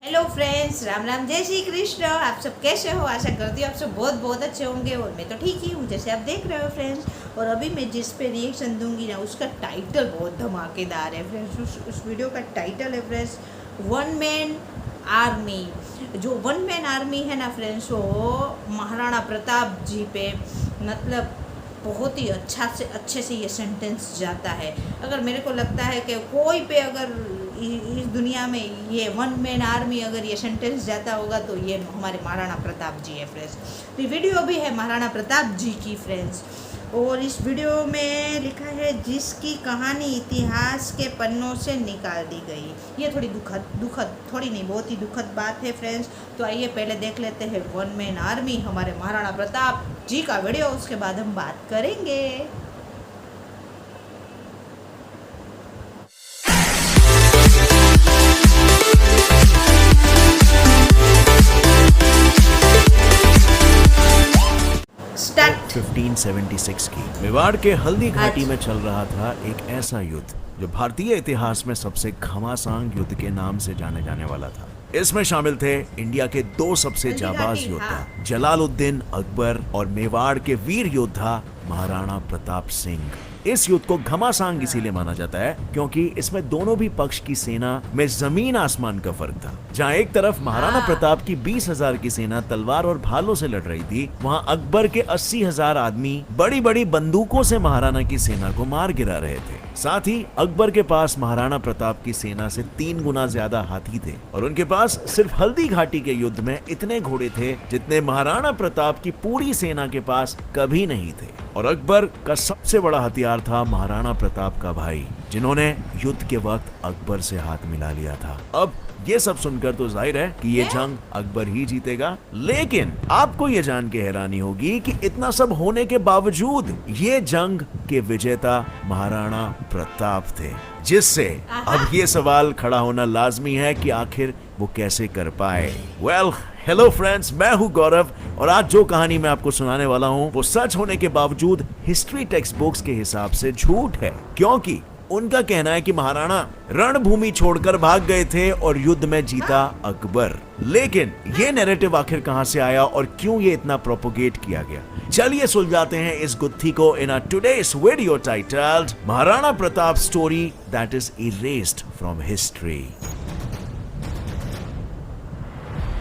Hello friends, Ram Ram, जय श्री कृष्ण। आप सब कैसे हो? आशा करती हूँ आप सब बहुत बहुत अच्छे होंगे और मैं तो ठीक ही हूँ, जैसे आप देख रहे हो फ्रेंड्स। और अभी मैं जिस पे रिएक्शन दूंगी ना, उसका टाइटल बहुत धमाकेदार है फ्रेंड्स। उस वीडियो का टाइटल है फ्रेंड्स, वन मैन आर्मी। जो वन मैन आर्मी है ना फ्रेंड्स, वो महाराणा प्रताप जी पे मतलब बहुत ही अच्छे से ये सेंटेंस जाता है। अगर मेरे को लगता है कि कोई पे अगर इस दुनिया में ये वन मैन आर्मी अगर ये सेंटेंस जाता होगा तो ये हमारे महाराणा प्रताप जी है फ्रेंड्स। तो ये वीडियो भी है महाराणा प्रताप जी की फ्रेंड्स। और इस वीडियो में लिखा है, जिसकी कहानी इतिहास के पन्नों से निकाल दी गई। ये थोड़ी दुखद थोड़ी नहीं, बहुत ही दुखद बात है फ्रेंड्स। तो आइए पहले देख लेते हैं वन मैन आर्मी, हमारे महाराणा प्रताप जी का वीडियो, उसके बाद हम बात करेंगे। स्टार्ट। 1576 की मेवाड़ के हल्दी घाटी में चल रहा था एक ऐसा युद्ध जो भारतीय इतिहास में सबसे घमासान युद्ध के नाम से जाने जाने वाला था। इसमें शामिल थे इंडिया के दो सबसे जाबाज योद्धा, जलालुद्दीन अकबर और मेवाड़ के वीर योद्धा महाराणा प्रताप सिंह। इस युद्ध को घमासान इसीलिए माना जाता है क्योंकि इसमें दोनों भी पक्ष की सेना में जमीन आसमान का फर्क था। जहां एक तरफ महाराणा प्रताप की 20,000 की सेना तलवार और भालों से लड़ रही थी, वहां अकबर के 80,000 आदमी बड़ी बड़ी बंदूकों से महाराणा की सेना को मार गिरा रहे थे। साथ ही अकबर के पास महाराणा प्रताप की सेना से 3 गुना ज्यादा हाथी थे और उनके पास सिर्फ हल्दी घाटी के युद्ध में इतने घोड़े थे जितने महाराणा प्रताप की पूरी सेना के पास कभी नहीं थे। और अकबर का सबसे बड़ा हथियार था महाराणा प्रताप का भाई, जिन्होंने युद्ध के वक्त अकबर से हाथ मिला लिया था। अब ये सब सुनकर तो जाहिर है कि ये जंग अकबर ही जीतेगा, लेकिन आपको ये जान के हैरानी होगी कि इतना सब होने के बावजूद ये जंग के विजेता महाराणा प्रताप थे, जिससे अब ये सवाल खड़ा होना लाजमी है कि आखिर वो कैसे कर पाए। वेल, हेलो फ्रेंड्स, मैं हूं गौरव और आज जो कहानी मैं आपको सुनाने वाला हूं वो सच होने के बावजूद हिस्ट्री टेक्स्ट बुक्स के हिसाब से झूठ है, क्योंकि उनका कहना है कि महाराणा रणभूमि छोड़कर भाग गए थे और युद्ध में जीता अकबर। लेकिन ये नैरेटिव आखिर कहां से आया और क्यों ये इतना प्रोपोगेट किया गया? चलिए सुलझाते हैं इस गुत्थी को in a today's video titled Maharana Pratap story that is erased from history.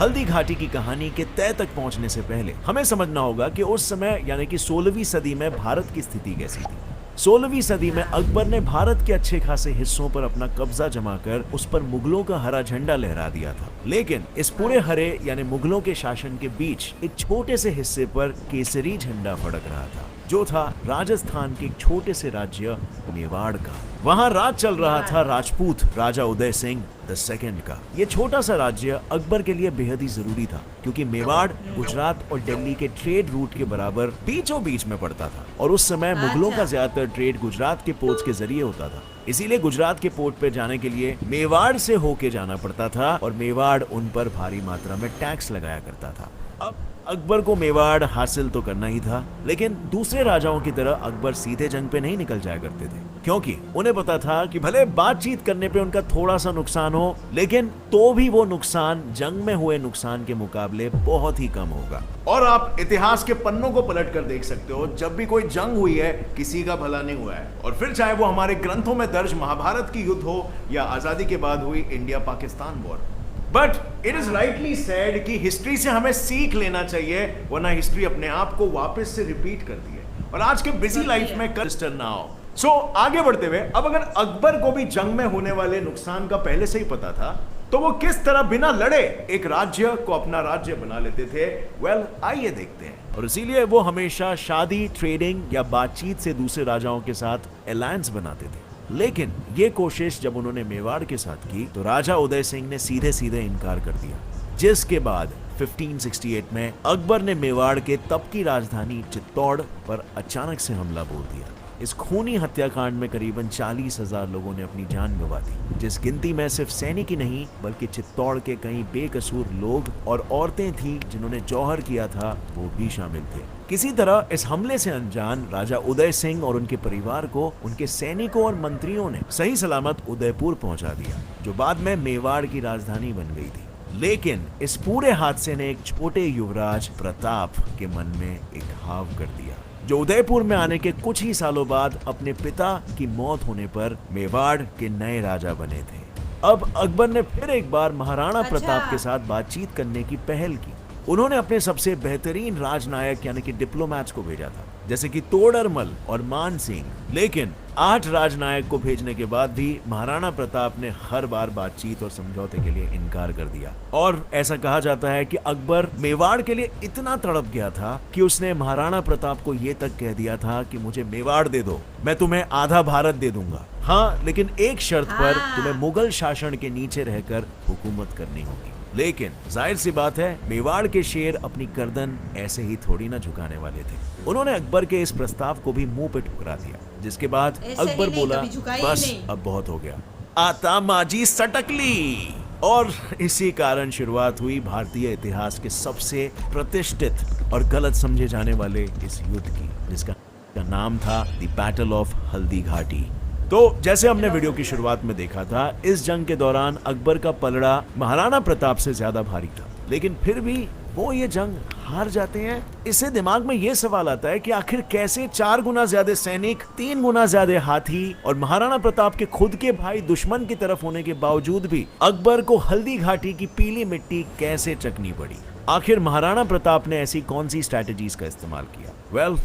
Haldighati की कहानी के तय तक पहुंचने से पहले हमें समझना होगा कि उस समय यानी कि 16वीं सदी में भारत की स्थिति कैसी थी। 16वीं सदी में अकबर ने भारत के अच्छे खासे हिस्सों पर अपना कब्जा जमाकर उस पर मुगलों का हरा झंडा लहरा दिया था। लेकिन इस पूरे हरे यानी मुगलों के शासन के बीच एक छोटे से हिस्से पर केसरी झंडा फड़क रहा था, जो था राजस्थान के एक छोटे से राज्य मेवाड़ का। वहां राज चल रहा था राजपूत राजा उदय सिंह द सेकंड का। ये छोटा सा राज्य अकबर के लिए बेहद ही जरूरी था, क्योंकि मेवाड़ गुजरात और दिल्ली के ट्रेड रूट के बराबर बीचों बीच में पड़ता था और उस समय मुगलों का ज्यादातर ट्रेड गुजरात के पोर्ट्स के जरिए होता था। इसीलिए गुजरात के पोर्ट पे जाने के लिए मेवाड़ से होके जाना पड़ता था और मेवाड़ उन पर भारी मात्रा में टैक्स लगाया करता था। अब अकबर को मेवाड़ हासिल तो करना ही था, लेकिन दूसरे राजाओं की तरह अकबर सीधे जंग पे नहीं निकल जाया करते थे, क्योंकि उन्हें पता था कि भले बातचीत करने पे उनका थोड़ा सा नुकसान हो, लेकिन तो भी वो नुकसान जंग में हुए नुकसान के मुकाबले बहुत ही कम होगा। और आप इतिहास के पन्नों को पलट कर देख सकते हो, जब भी कोई जंग हुई है किसी का भला नहीं हुआ है। और फिर चाहे वो हमारे ग्रंथों में दर्ज महाभारत की युद्ध हो या आजादी के बाद हुई India Pakistan war. But it is rightly said कि हिस्ट्री से हमें सीख लेना चाहिए, वरना हिस्ट्री अपने आप को वापस से रिपीट करती है और आज के बिजी लाइफ में कस्टर ना हो। सो आगे बढ़ते हुए, अब अगर अकबर को भी जंग में होने वाले नुकसान का पहले से ही पता था, तो वो किस तरह बिना लड़े एक राज्य को अपना राज्य बना लेते थे? वेल, आइए देखते हैं। और इसीलिए वो हमेशा शादी, ट्रेडिंग या बातचीत से दूसरे राजाओं के साथ अलायंस बनाते थे। लेकिन ये कोशिश जब उन्होंने मेवाड़ के साथ की तो राजा उदय सिंह ने सीधे सीधे इनकार कर दिया, जिसके बाद 1568 में अकबर ने मेवाड़ के तब की राजधानी चित्तौड़ पर अचानक से हमला बोल दिया। इस खूनी हत्याकांड में करीबन 40,000 लोगों ने अपनी जान गंवा दी, जिस गिनती में सिर्फ सैनिक ही नहीं बल्कि चित्तौड़ के कई बेकसूर लोग और औरतें थी जिन्होंने जौहर किया था, वो भी शामिल थे। किसी तरह इस हमले से अनजान राजा उदय सिंह और उनके परिवार को उनके सैनिकों और मंत्रियों ने सही सलामत उदयपुर पहुंचा दिया, जो बाद में मेवाड़ की राजधानी बन गई थी। लेकिन इस पूरे हादसे ने एक छोटे युवराज प्रताप के मन में एक घाव कर दिया, जो उदयपुर में आने के कुछ ही सालों बाद अपने पिता की मौत होने पर मेवाड़ के नए राजा बने थे। अब अकबर ने फिर एक बार महाराणा प्रताप के साथ बातचीत करने की पहल की। उन्होंने अपने सबसे बेहतरीन राजनायक यानी कि डिप्लोमैट्स को भेजा था, जैसे कि तोडरमल और मान सिंह। लेकिन 8 राजनायक को भेजने के बाद भी महाराणा प्रताप ने हर बार बातचीत और समझौते के लिए इनकार कर दिया। और ऐसा कहा जाता है कि अकबर मेवाड़ के लिए इतना तड़प गया था कि उसने महाराणा प्रताप को ये तक कह दिया था कि मुझे मेवाड़ दे दो, मैं तुम्हें आधा भारत दे दूंगा, हाँ लेकिन एक शर्त पर तुम्हें मुगल शासन के नीचे रहकर हुकूमत करनी होगी। लेकिन जाहिर सी बात है, मेवाड़ के शेर अपनी गर्दन ऐसे ही थोड़ी ना झुकाने वाले थे। उन्होंने अकबर के इस प्रस्ताव को भी मुंह पे ठुकरा दिया, जिसके बाद अकबर बोला बस अब बहुत हो गया, आता माजी सटकली। और इसी कारण शुरुआत हुई भारतीय इतिहास के सबसे प्रतिष्ठित और गलत समझे जाने वाले इस युद्ध की, जिसका नाम था the battle of Haldi Ghati. तो जैसे हमने वीडियो की शुरुआत में देखा था, इस जंग के दौरान अकबर का पलड़ा महाराणा प्रताप से ज्यादा भारी था, लेकिन फिर भी वो ये जंग हार जाते हैं। इससे दिमाग में ये सवाल आता है कि आखिर कैसे 4 गुना ज्यादा सैनिक, 3 गुना ज्यादा हाथी और महाराणा प्रताप के खुद के भाई दुश्मन की तरफ होने के बावजूद भी अकबर को हल्दी घाटी की पीली मिट्टी कैसे चखनी पड़ी। आखिर महाराणा प्रताप ने ऐसी कौन सी स्ट्रैटेजीज का इस्तेमाल किया? वेल,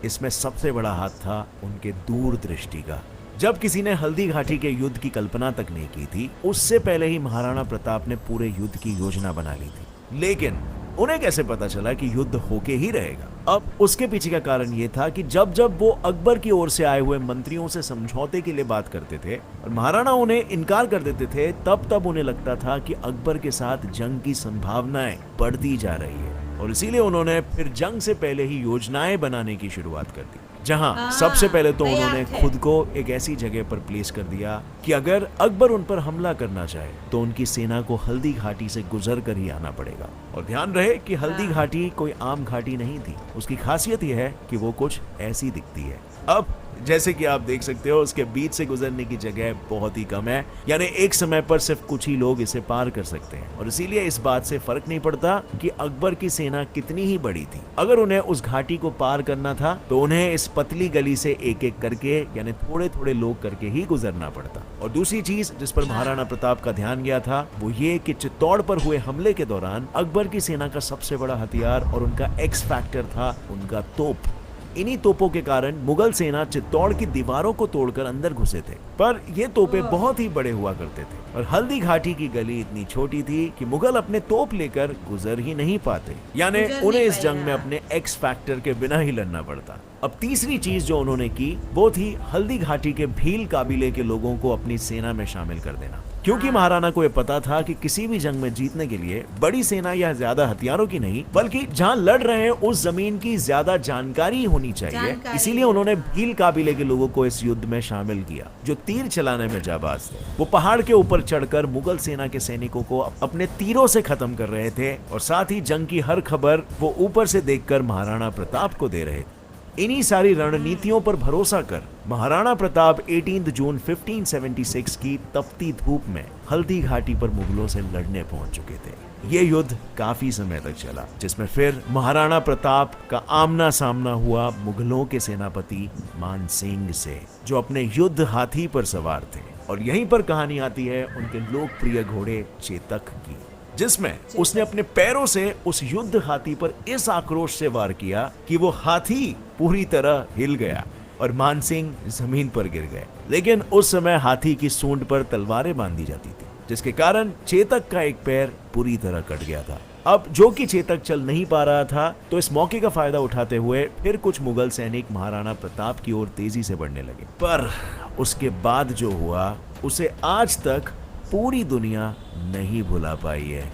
इसमें सबसे बड़ा हाथ था उनके दूरदृष्टि का। जब किसी ने हल्दी घाटी के युद्ध की कल्पना तक नहीं की थी, उससे पहले ही महाराणा प्रताप ने पूरे युद्ध की योजना बना ली थी। लेकिन उन्हें कैसे पता चला कि युद्ध होके ही रहेगा? अब उसके पीछे का कारण ये था कि जब जब वो अकबर की ओर से आए हुए मंत्रियों से समझौते के लिए बात करते थे और महाराणा उन्हें इनकार कर देते थे, तब तब उन्हें लगता था कि अकबर के साथ जंग की संभावनाएं बढ़ती जा रही है। और इसीलिए उन्होंने फिर जंग से पहले ही योजनाएं बनाने की शुरुआत कर दी, जहां सबसे पहले तो उन्होंने खुद को एक ऐसी जगह पर प्लेस कर दिया कि अगर अकबर उन पर हमला करना चाहे तो उनकी सेना को हल्दी घाटी से गुजर कर ही आना पड़ेगा। और ध्यान रहे कि हल्दी घाटी कोई आम घाटी नहीं थी, उसकी खासियत यह है कि वो कुछ ऐसी दिखती है। अब जैसे कि आप देख सकते हो, उसके बीच से गुजरने की जगह बहुत ही कम है, यानी एक समय पर सिर्फ कुछ ही लोग इसे पार कर सकते हैं। और इसीलिए इस बात से फर्क नहीं पड़ता कि अकबर की सेना कितनी ही बड़ी थी, अगर उन्हें उस घाटी को पार करना था तो उन्हें इस पतली गली से एक एक करके, यानी थोड़े थोड़े लोग करके ही गुजरना पड़ता। और दूसरी चीज जिस पर महाराणा प्रताप का ध्यान गया था वो ये कि चित्तौड़ पर हुए हमले के दौरान अकबर की सेना का सबसे बड़ा हथियार और उनका एक्स फैक्टर था उनका तोप। इन्हीं तोपों के कारण मुगल सेना चित्तौड़ की दीवारों को तोड़कर अंदर घुसे थे, पर ये तोपे बहुत ही बड़े हुआ करते थे और हल्दी घाटी की गली इतनी छोटी थी कि मुगल अपने तोप लेकर गुजर ही नहीं पाते, यानी उन्हें इस जंग में अपने एक्स फैक्टर के बिना ही लड़ना पड़ता। अब तीसरी चीज जो उन्होंने की वो थी हल्दी घाटी के भील काबिले के लोगों को अपनी सेना में शामिल कर देना, क्योंकि महाराणा को यह पता था कि किसी भी जंग में जीतने के लिए बड़ी सेना या ज्यादा हथियारों की नहीं, बल्कि जहां लड़ रहे हैं उस जमीन की ज्यादा जानकारी होनी चाहिए। इसीलिए उन्होंने भील काबिले के लोगों को इस युद्ध में शामिल किया, जो तीर चलाने में जाबाज थे। वो पहाड़ के ऊपर चढ़कर मुगल सेना के सैनिकों को अपने तीरों से खत्म कर रहे थे और साथ ही जंग की हर खबर वो ऊपर से देखकर महाराणा प्रताप को दे रहे थे। इन्हीं सारी रणनीतियों पर भरोसा कर महाराणा प्रताप 18 जून 1576 की तपती धूप में हल्दी घाटी पर मुगलों से लड़ने पहुंच चुके थे। ये युद्ध काफी समय तक चला, जिसमें फिर महाराणा प्रताप का आमना सामना हुआ मुगलों के सेनापति मान सिंह से, जो अपने युद्ध हाथी पर सवार थे। और यहीं पर कहानी आती है उनके लोकप्रिय घोड़े चेतक की, जिसमें उसने अपने पैरों से उस युद्ध हाथी पर इस आक्रोश से वार किया कि वो हाथी पूरी तरह हिल गया और मानसिंह जमीन पर गिर गए। लेकिन उस समय हाथी की सूंड पर तलवारें बांधी जाती थी, जिसके कारण चेतक का एक पैर पूरी तरह कट गया था। अब जो कि चेतक चल नहीं पा रहा था, तो इस मौके का फायदा उठाते हुए फिर कुछ मुगल सैनिक महाराणा प्रताप की ओर तेजी से बढ़ने लगे। पर उसके बाद जो हुआ उसे आज तक पूरी दुनिया नहीं भुला पाई है।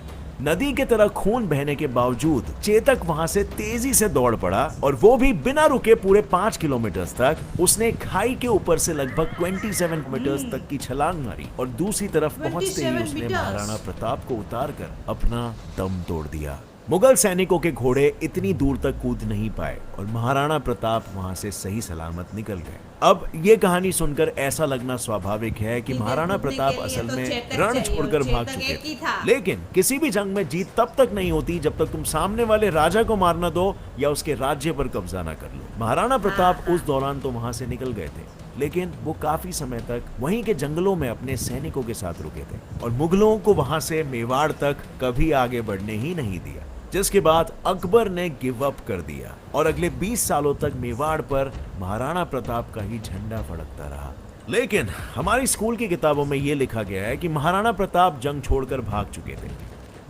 नदी के तरह खून बहने के बावजूद चेतक वहां से तेजी से दौड़ पड़ा, और वो भी बिना रुके पूरे 5 किलोमीटर तक। उसने खाई के ऊपर से लगभग 27 मीटर्स तक की छलांग मारी और दूसरी तरफ पहुंचते ही उसने महाराणा प्रताप को उतारकर अपना दम तोड़ दिया। मुगल सैनिकों के घोड़े इतनी दूर तक कूद नहीं पाए और महाराणा प्रताप वहां से सही सलामत निकल गए। अब ये कहानी सुनकर ऐसा लगना स्वाभाविक है कि महाराणा प्रताप असल में रण छोड़कर भाग चुके थे, लेकिन किसी भी जंग में जीत तब तक नहीं होती जब तक तुम सामने वाले राजा को मार न दो या उसके राज्य पर कब्जा न कर लो। महाराणा प्रताप उस दौरान तो वहां से निकल गए थे, लेकिन वो काफी समय तक वहीं के जंगलों में अपने सैनिकों के साथ रुके थे और मुगलों को वहां से मेवाड़ तक कभी आगे बढ़ने ही नहीं दिया, जिसके बाद अकबर ने गिव अप कर दिया और अगले 20 सालों तक मेवाड़ पर महाराणा प्रताप का ही झंडा फड़कता रहा। लेकिन हमारी स्कूल की किताबों में यह लिखा गया है कि महाराणा प्रताप जंग छोड़कर भाग चुके थे,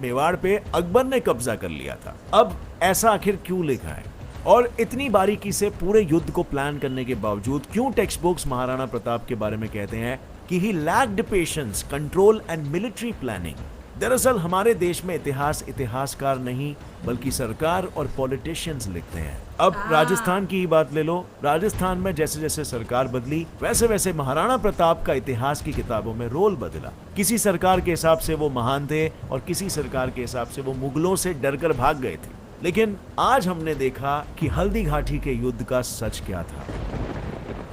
मेवाड़ पे अकबर ने कब्जा कर लिया था। अब ऐसा आखिर क्यों लिखा है और इतनी बारीकी से पूरे युद्ध को प्लान करने के बावजूद क्यों टेक्स्ट बुक्स महाराणा प्रताप के बारे में कहते हैं कि he lacked patience, control and military planning. दरअसल हमारे देश में इतिहास इतिहासकार नहीं बल्कि सरकार और पॉलिटिशियंस लिखते हैं। अब राजस्थान की ही बात ले लो, राजस्थान में जैसे जैसे सरकार बदली वैसे वैसे महाराणा प्रताप का इतिहास की किताबों में रोल बदला। किसी सरकार के हिसाब से वो महान थे और किसी सरकार के हिसाब से वो मुगलों से डरकर भाग गए थे। लेकिन आज हमने देखा कि हल्दी घाटी के युद्ध का सच क्या था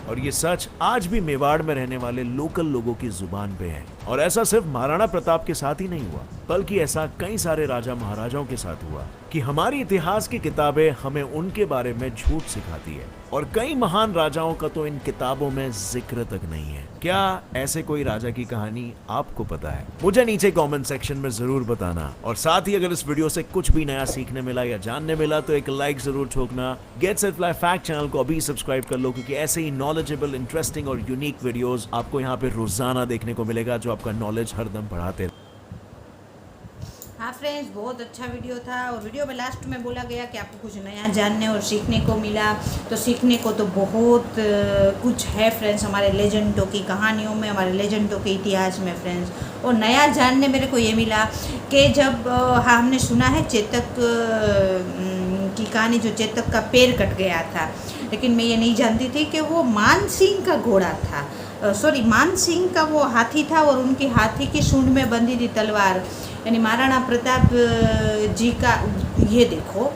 और ये सच आज भी मेवाड़ में रहने वाले लोकल लोगों की जुबान पे है। और ऐसा सिर्फ महाराणा प्रताप के साथ ही नहीं हुआ, बल्कि ऐसा कई सारे राजा महाराजाओं के साथ हुआ कि हमारी इतिहास की किताबें हमें उनके बारे में झूठ सिखाती है और कई महान राजाओं का तो इन किताबों में जिक्र तक नहीं है। क्या ऐसे कोई राजा की कहानी आपको पता है? मुझे नीचे कमेंट सेक्शन में जरूर बताना और साथ ही अगर इस वीडियो से कुछ भी नया सीखने मिला या जानने मिला तो एक लाइक जरूर ठोकना। Gets it fly fact channel को अभी सब्सक्राइब कर लो, क्योंकि ऐसे ही नॉलेजेबल, इंटरेस्टिंग और यूनिक वीडियोस आपको यहाँ पे रोजाना देखने को मिलेगा जो आपका नॉलेज हरदम बढ़ाते। हाँ फ्रेंड्स, बहुत अच्छा वीडियो था और वीडियो में लास्ट में बोला गया कि आपको कुछ नया जानने और सीखने को मिला। तो सीखने को तो बहुत कुछ है फ्रेंड्स हमारे लेजेंडों की कहानियों में, हमारे लेजेंडों के इतिहास में फ्रेंड्स। और नया जानने मेरे को ये मिला कि जब हाँ हमने सुना है चेतक की कहानी, जो चेतक का पैर कट गया था, लेकिन मैं ये नहीं जानती थी कि वो मान सिंह का घोड़ा था। मान सिंह का वो हाथी था और उनकी हाथी की सूंड में बंधी थी तलवार। यानी महाराणा प्रताप जी का ये देखो,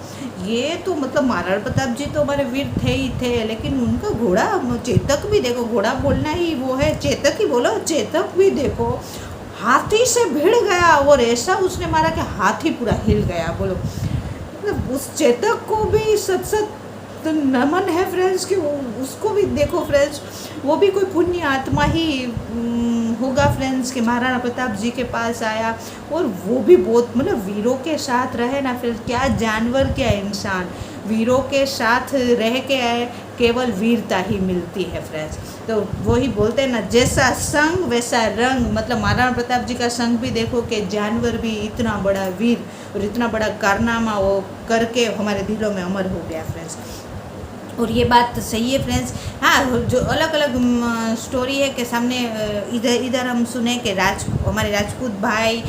ये तो मतलब महाराणा प्रताप जी तो हमारे वीर थे ही थे, लेकिन उनका घोड़ा चेतक भी देखो, घोड़ा बोलना ही वो है, चेतक ही बोलो, चेतक भी देखो हाथी से भिड़ गया और ऐसा उसने मारा कि हाथी पूरा हिल गया। बोलो मतलब उस चेतक को भी सत सत नमन है फ्रेंड्स कि उसको भी देखो फ्रेंड्स, वो भी कोई पुण्य आत्मा ही होगा फ्रेंड्स कि महाराणा प्रताप जी के पास आया और वो भी बहुत मतलब वीरों के साथ रहे ना फ्रेंड्स। क्या जानवर क्या इंसान, वीरों के साथ रह के आए, केवल वीरता ही मिलती है फ्रेंड्स। तो वही बोलते हैं ना, जैसा संग वैसा रंग। मतलब महाराणा प्रताप जी का संग भी देखो कि जानवर भी इतना बड़ा वीर और इतना बड़ा कारनामा वो करके हमारे दिलों में अमर हो गया फ्रेंड्स। और ये बात सही है फ्रेंड्स। हाँ, जो अलग अलग स्टोरी है कि सामने इधर हम सुने कि हमारे राजपूत भाई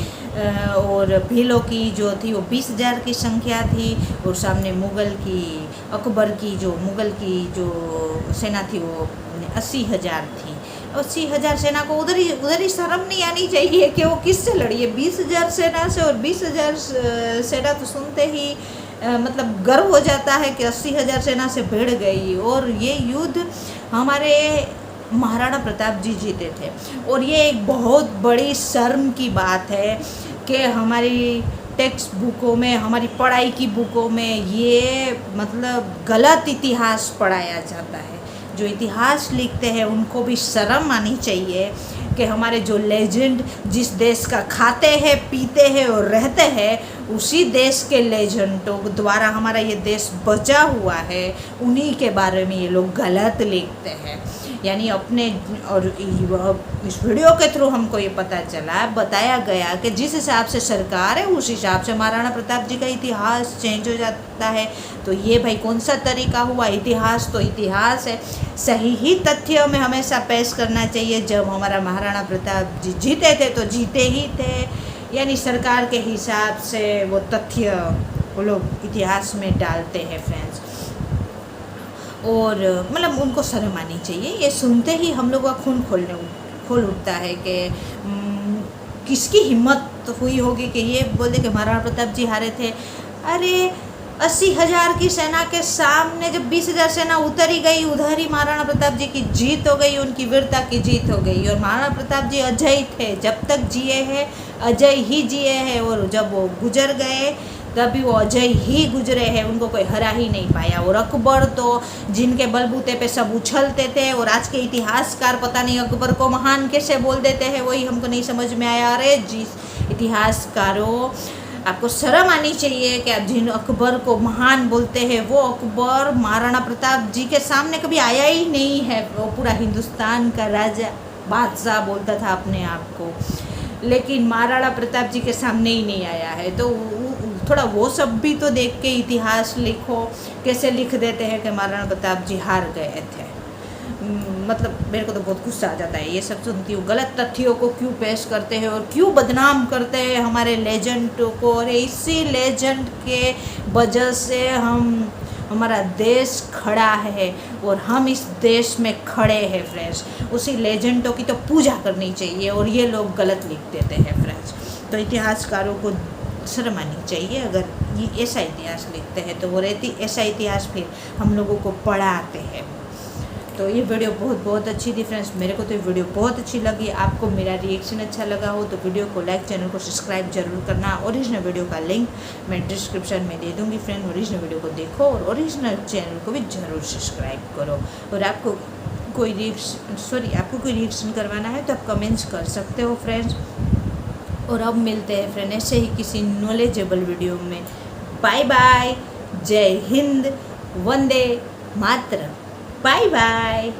और भीलों की जो थी वो 20,000 की संख्या थी और सामने अकबर की जो सेना थी वो 80,000 थी। 80,000 सेना को उधर ही शर्म नहीं आनी चाहिए कि वो किससे लड़ी है। 20,000 सेना से, और 20,000 सेना तो सुनते ही मतलब गर्व हो जाता है कि 80,000 सेना से भिड़ गई। और ये युद्ध हमारे महाराणा प्रताप जी जीते थे। और ये एक बहुत बड़ी शर्म की बात है कि हमारी टेक्स्ट बुकों में, हमारी पढ़ाई की बुकों में ये मतलब गलत इतिहास पढ़ाया जाता है। जो इतिहास लिखते हैं उनको भी शर्म आनी चाहिए कि हमारे जो लेजेंड जिस देश का खाते हैं, पीते हैं और रहते हैं, उसी देश के लेजेंडों द्वारा हमारा ये देश बचा हुआ है, उन्हीं के बारे में ये लोग गलत लिखते हैं। यानी अपने, और इस वीडियो के थ्रू हमको ये पता चला, बताया गया कि जिस हिसाब से सरकार है उस हिसाब से महाराणा प्रताप जी का इतिहास चेंज हो जाता है। तो ये भाई कौन सा तरीका हुआ? इतिहास तो इतिहास है, सही ही तथ्यों में हमेशा पेश करना चाहिए। जब हमारा महाराणा प्रताप जी जीते थे तो जीते ही थे, यानी सरकार के हिसाब से वो तथ्य वो लोग इतिहास में डालते हैं फ्रेंड्स। और मतलब उनको शर्म आनी चाहिए। ये सुनते ही हम लोग का खून खोल उठता है कि किसकी हिम्मत हुई होगी कि ये बोले कि महाराणा प्रताप जी हारे थे। अरे 80,000 की सेना के सामने जब 20,000 सेना उतरी गई, उधर ही महाराणा प्रताप जी की जीत हो गई, उनकी वीरता की जीत हो गई। और महाराणा प्रताप जी अजय थे, जब तक जिए हैं अजय ही जिए हैं, और जब वो गुजर गए तभी वो अजय ही गुजरे हैं, उनको कोई हरा ही नहीं पाया। और अकबर तो जिनके बलबूते पे सब उछलते थे, और आज के इतिहासकार पता नहीं अकबर को महान कैसे बोल देते हैं, वही हमको नहीं समझ में आया। अरे जिस इतिहासकारों, आपको शर्म आनी चाहिए कि आप जिन अकबर को महान बोलते हैं, वो अकबर महाराणा प्रताप जी के सामने कभी आया ही नहीं है। वो पूरा हिंदुस्तान का राजा बादशाह बोलता था अपने आप को, लेकिन महाराणा प्रताप जी के सामने ही नहीं आया है। तो थोड़ा वो सब भी तो देख के इतिहास लिखो, कैसे लिख देते हैं कि महाराणा प्रताप जी हार गए थे। मतलब मेरे को तो बहुत गुस्सा आ जाता है ये सब सुनती हूँ। गलत तथ्यों को क्यों पेश करते हैं और क्यों बदनाम करते हैं हमारे लेजेंड को। और इसी लेजेंड के वजह से हमारा देश खड़ा है और हम इस देश में खड़े हैं फ्रेंड्स। उसी लेजेंडों की तो पूजा करनी चाहिए, और ये लोग गलत लिख देते हैं फ्रेंड्स। तो इतिहासकारों को शर्म आनी चाहिए अगर ये ऐसा इतिहास लिखते हैं, तो वो रहती ऐसा इतिहास फिर हम लोगों को पढ़ाते हैं। तो ये वीडियो बहुत बहुत अच्छी थी फ्रेंड्स, मेरे को तो ये वीडियो बहुत अच्छी लगी। आपको मेरा रिएक्शन अच्छा लगा हो तो वीडियो को लाइक, चैनल को सब्सक्राइब जरूर करना। ओरिजिनल वीडियो का लिंक मैं डिस्क्रिप्शन में दे दूँगी फ्रेंड। ओरिजिनल वीडियो को देखो और ओरिजिनल चैनल को भी ज़रूर सब्सक्राइब करो। और आपको कोई रिएक्शन करवाना है तो आप कमेंट्स कर सकते हो फ्रेंड्स। और अब मिलते हैं फ्रेंड ऐसे ही किसी नॉलेजेबल वीडियो में। बाय बाय, जय हिंद, वंदे मातरम, बाय बाय।